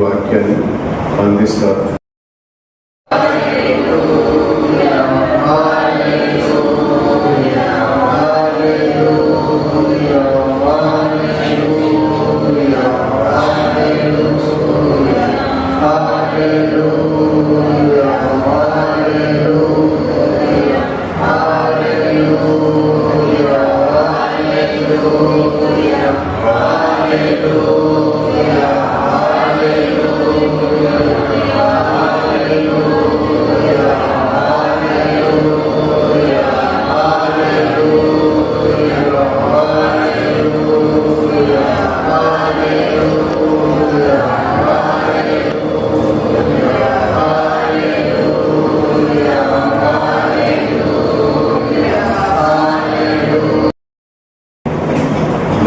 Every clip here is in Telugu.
వాక్యాన్ని అందిస్తారు.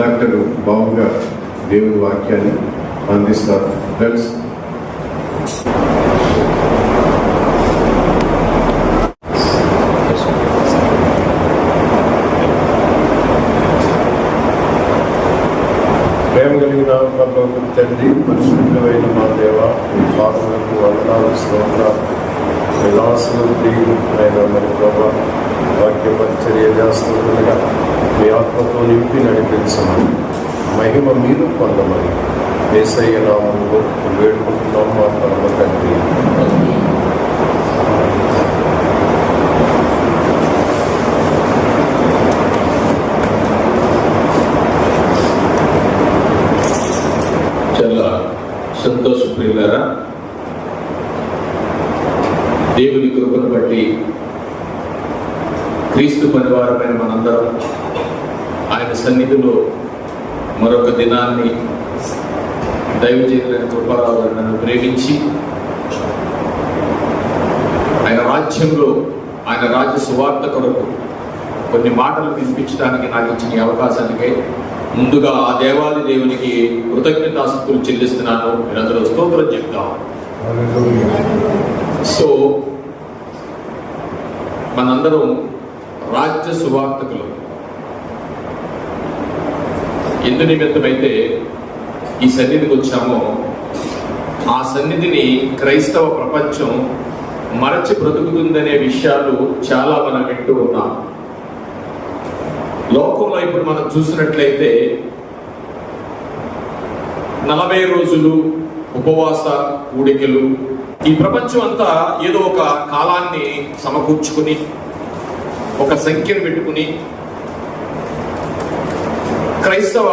డాక్టర్ బాబుగా దేవుని వాక్యాన్ని అందిస్తారు. ఫ్రెండ్స్, ప్రేమ కలిగిన పరలోకపు తండ్రి, పరిశుద్ధమైన మా దేవ, మీ పాదములకు వందనాలు, స్తోత్రాలు. విలాసులు ప్రియులైన మరి ప్రభా, వాక్య పరిచర్య చేస్తుండగా మీ ఆత్మతో నింపి నడిపించమని, మహిమ మీరు పొందమని యేసయ్య నామములో వేడుకుంటున్నాం మా పరమ తండ్రి. చాలా సంతోషప్రియులారా, దేవుని కృపను బట్టి క్రీస్తు పరివారమైన మనందరం ఆయన సన్నిధిలో మరొక దినాన్ని దైవజనులైన కృపారావు నన్ను ప్రేమించి ఆయన రాజ్యంలో, ఆయన రాజ్య సువార్త కొరకు కొన్ని మాటలు వినిపించడానికి నాకు ఇచ్చిన ఈ అవకాశానికే ముందుగా ఆ దేవాది దేవునికి కృతజ్ఞతాస్తుతులు చెల్లిస్తున్నాను. మీరందరూ స్తోత్రం చెప్తాం. సో మనందరం రాజ్య సువార్తకులు. ఎందు నిమిత్తమైతే ఈ సన్నిధికి వచ్చామో ఆ సన్నిధిని క్రైస్తవ ప్రపంచం మరచి బ్రతుకుతుందనే విషయాలు చాలా మనం వింటూ ఉన్నాం. లోకంలో ఇప్పుడు మనం చూసినట్లయితే 40 రోజులు ఉపవాస కూడికలు, ఈ ప్రపంచం అంతా ఏదో ఒక కాలాన్ని సమకూర్చుకుని ఒక సంఖ్యను పెట్టుకుని క్రైస్తవ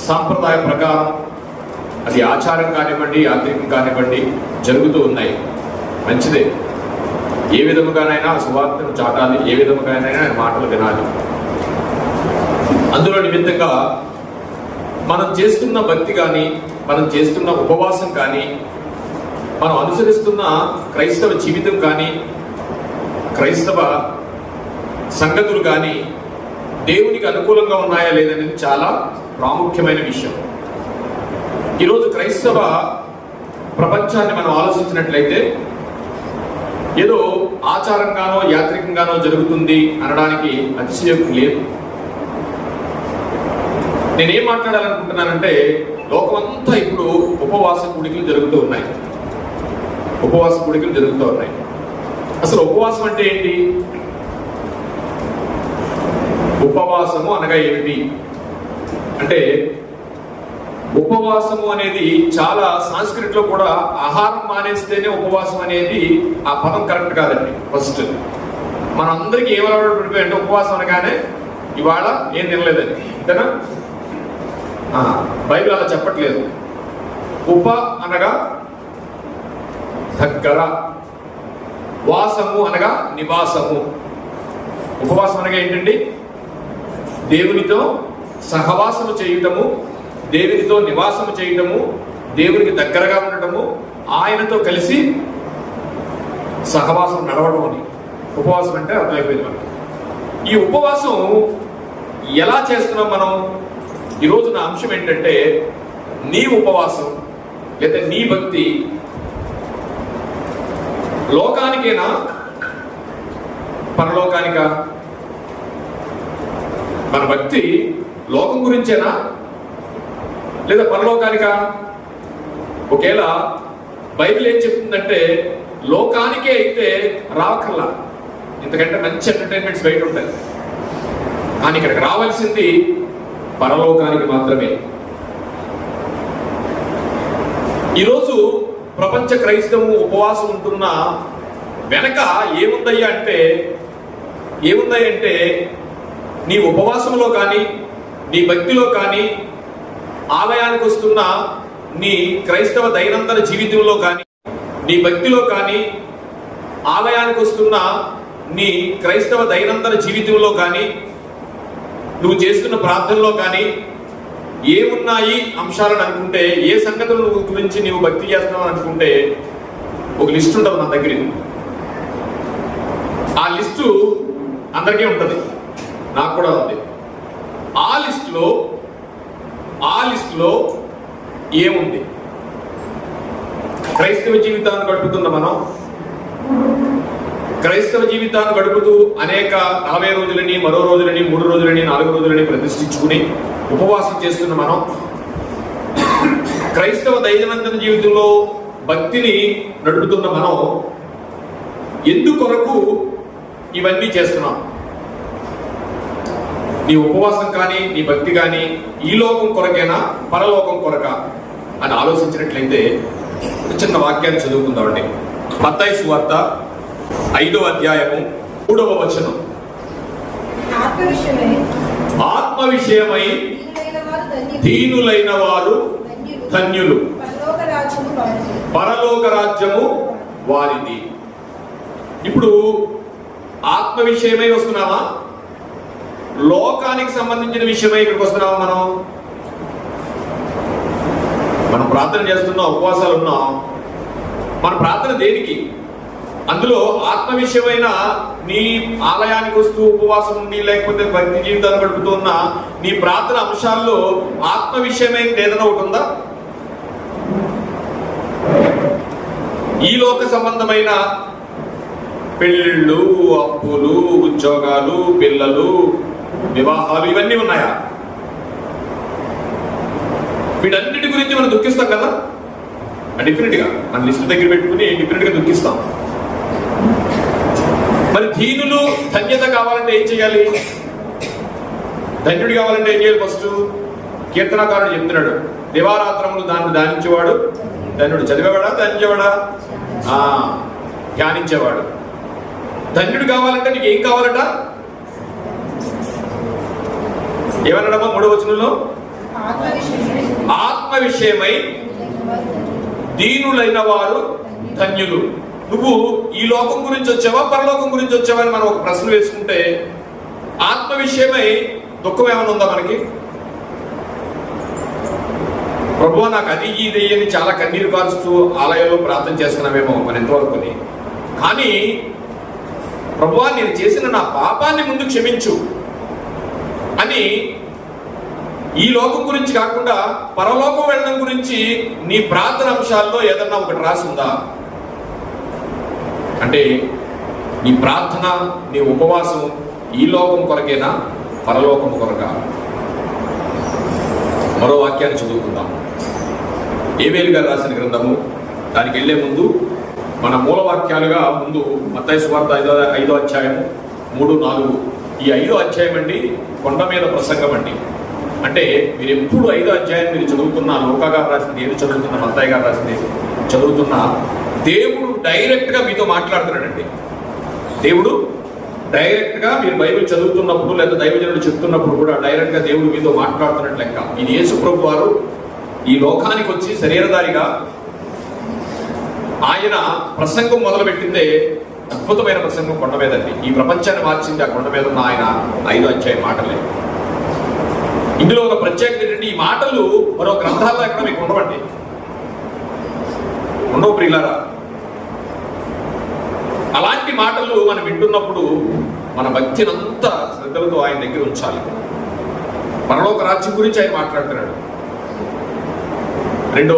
సాంప్రదాయ ప్రకారం, అది ఆచారం కానివ్వండి, యాత్రికం కానివ్వండి, జరుగుతూ ఉన్నాయి. మంచిదే. ఏ విధముగానైనా సువార్తను చాటాలి, ఏ విధముగానైనా మాటలు వినాలి. అందులో నిమిత్తంగా మనం చేస్తున్న భక్తి కానీ, మనం చేస్తున్న ఉపవాసం కానీ, మనం అనుసరిస్తున్న క్రైస్తవ జీవితం కానీ, క్రైస్తవ సంగతులు కానీ దేవునికి అనుకూలంగా ఉన్నాయా లేదనేది చాలా ప్రాముఖ్యమైన విషయం. ఈరోజు క్రైస్తవ ప్రపంచాన్ని మనం ఆలోచించినట్లయితే ఏదో ఆచారంగానో యాత్రికంగానో జరుగుతుంది అనడానికి అతిశయోక్తి లేదు. నేనేం మాట్లాడాలనుకుంటున్నానంటే, లోకమంతా ఇప్పుడు ఉపవాస కూడికలు జరుగుతూ ఉన్నాయి. ఉపవాస కూడికలు జరుగుతూ ఉన్నాయి. అసలు ఉపవాసం అంటే ఏంటి? ఉపవాసము అనగా ఏమిటి అంటే, ఉపవాసము అనేది చాలా సంస్కృతిలో కూడా ఆహారం మానేస్తేనే ఉపవాసం అనేది ఆ పదం కరెక్ట్ కాదండి. ఫస్ట్ మనందరికీ ఏం అలవాటు పడిపోయి అంటే, ఉపవాసం అనగానే ఇవాళ ఏం తినలేదని, అంతేనా? బైబిల్ అలా చెప్పట్లేదు. ఉప అనగా దగ్గర, వాసము అనగా నివాసము. ఉపవాసం అనగా ఏంటండి? దేవునితో సహవాసము చేయటము, దేవునితో నివాసము చేయటము, దేవునికి దగ్గరగా ఉండటము, ఆయనతో కలిసి సహవాసం నడవడం అని ఉపవాసం అంటే అర్థమైపోయింది మనకి. ఈ ఉపవాసం ఎలా చేస్తున్నాం మనం? ఈరోజు నా అంశం ఏంటంటే, నీ ఉపవాసం లేదా నీ భక్తి లోకానికేనా, పరలోకానికా? మన భక్తి లోకం గురించేనా లేదా పరలోకానికా? ఒకవేళ బైబిల్ ఏం చెప్తుందంటే లోకానికే అయితే రావక్కర్లా, ఎందుకంటే మంచి ఎంటర్టైన్మెంట్స్ బయట ఉంటాయి, కానీ ఇక్కడికి రావాల్సింది పరలోకానికి మాత్రమే. ఈరోజు ప్రపంచ క్రైస్తవం ఉపవాసం ఉంటున్న వెనక ఏముందయ్యా అంటే నీ ఉపవాసంలో కానీ నీ భక్తిలో కానీ ఆలయానికి వస్తున్న నీ క్రైస్తవ దైనందిన జీవితంలో కానీ నీ భక్తిలో కానీ ఆలయానికి వస్తున్న నీ క్రైస్తవ దైనందిన జీవితంలో కానీ నువ్వు చేస్తున్న ప్రార్థనలో కానీ ఏమున్నాయి అంశాలను అనుకుంటే, ఏ సంగతుల గురించి నీవు భక్తి చేస్తున్నావు అనుకుంటే ఒక లిస్ట్ ఉంటుంది మన దగ్గర. ఆ లిస్టు అందరికీ ఉంటుంది, నాకు కూడా ఉంది. ఆ లిస్టులో ఏముంది? క్రైస్తవ జీవితాన్ని గడుపుతున్న మనం, క్రైస్తవ జీవితాన్ని గడుపుతూ అనేక 40 రోజులని, మరో రోజులని, 3 రోజులని, 4 రోజులని ప్రతిష్ఠించుకుని ఉపవాసం చేస్తున్న మనం, క్రైస్తవ దైనందిన జీవితంలో భక్తిని నడుపుతున్న మనం ఎందుకొరకు ఇవన్నీ చేస్తున్నాం? నీ ఉపవాసం కానీ నీ భక్తి కానీ ఈ లోకం కొరకేనా, పరలోకం కొరకా అని ఆలోచించినట్లయితే చిన్న వాక్యాన్ని చదువుకుందామండి. మత్తయి సువార్త 5వ అధ్యాయము 3వ వచనం. ఆత్మ విషయమై దీనులైన వారు ధన్యులు, పరలోక రాజ్యము వారిది. ఇప్పుడు ఆత్మ విషయమై వస్తున్నామా, లోకానికి సంబంధించిన విషయమై ఇక్కడికి వస్తున్నామా? మనం ప్రార్థన చేస్తున్నాం, ఉపవాసాలు ఉన్నాం. మన ప్రార్థన దేనికి? అందులో ఆత్మ విషయమైన నీ ఆలయానికి వస్తూ ఉపవాసం ఉండి లేకపోతే భక్తి జీవితాన్ని గడుపుతున్న నీ ప్రార్థన అంశాల్లో ఆత్మ విషయమైన ఏదైనా ఒకటి ఉందా? ఈ లోక సంబంధమైన పెళ్ళిళ్ళు, అప్పులు, ఉద్యోగాలు, పిల్లలు, వివాహాలు ఇవన్నీ ఉన్నాయా? వీటన్నిటి గురించి మనం దుఃఖిస్తాం కదా, డిఫరెంట్గా మన లిస్ట్ దగ్గర పెట్టుకుని డిఫరెంట్గా దుఃఖిస్తాం. మరి దీనులు ధన్యత కావాలంటే ఏం చేయాలి? ధన్యుడు కావాలంటే ఏం చేయాలి? ఫస్ట్ కీర్తనకారుడు చెప్తున్నాడు, దివారాత్రములు దాన్ని ధ్యానించేవాడు ధన్యుడు. చదివేవాడా? ధ్యానించేవాడా? ధ్యానించేవాడు. ధన్యుడు కావాలంటే నీకు ఏం కావాలట? ఏమన్నాడమ్మా 3వ వచనంలో? ఆత్మ విషయమై దీనులైన వారు ధన్యులు. నువ్వు ఈ లోకం గురించి వచ్చావా, పరలోకం గురించి వచ్చావా అని మనం ఒక ప్రశ్న వేసుకుంటే, ఆత్మ విషయమై దుఃఖం ఏమైనా ఉందా మనకి? ప్రభువా నాకు అది ఇది అని చాలా కన్నీరు కారుస్తూ ఆలయంలో ప్రార్థన చేస్తున్నామేమో మన ఎంతవరకుని. కానీ ప్రభువా నేను చేసిన నా పాపాన్ని ముందు క్షమించు అని ఈ లోకం గురించి కాకుండా పరలోకం వెళ్ళడం గురించి నీ ప్రార్థన అంశాల్లో ఏదన్నా ఒకటి రాసిందా? అంటే నీ ప్రార్థన, నీ ఉపవాసం ఈ లోకం కొరకేనా, పరలోకం కొరకా? మరో వాక్యాన్ని చదువుకుందాం. ఏబేలు గారు రాసిన గ్రంథము. దానికి వెళ్లే ముందు మన మూల వాక్యాలుగా ముందు మత్తయి సువార్త 5వ అధ్యాయము 3, 4. ఈ 5వ అధ్యాయం అండి కొండ మీద ప్రసంగం అండి. అంటే మీరు ఎప్పుడు 5వ అధ్యాయం మీరు చదువుతున్నా, లోకా గారు రాసింది ఏది చదువుతున్నా, మత్తయి గారు రాసింది చదువుతున్నా, దేవుడు డైరెక్ట్ గా మీతో మాట్లాడుతున్నాడండి. దేవుడు డైరెక్ట్ గా మీరు బైబిల్ చదువుతున్నప్పుడు లేదా దైవజనుడు చెప్తున్నప్పుడు కూడా డైరెక్ట్ గా దేవుడు మీతో మాట్లాడుతున్నట్లు లెక్క. ఇది యేసు ప్రభు వారు ఈ లోకానికి వచ్చి శరీరధారిగా ఆయన ప్రసంగం మొదలుపెట్టిందే అద్భుతమైన ప్రసంగం కొండ మీదండి. ఈ ప్రపంచాన్ని మార్చింది ఆ కొండ మీద ఉన్న ఆయన 5వ అధ్యాయం మాటలే. ఇందులో ఒక ప్రత్యేకత ఏంటంటే, ఈ మాటలు మరో గ్రంథాల్లో ఎక్కడ మీకు ఉండవండి, ఉండవు ప్రియులారా. అలాంటి మాటలు మనం వింటున్నప్పుడు మన భక్తిని అంతా శ్రద్ధలతో ఆయన దగ్గర ఉంచాలి. పరలోక రాజ్యం గురించి ఆయన మాట్లాడుతున్నాడు. రెండో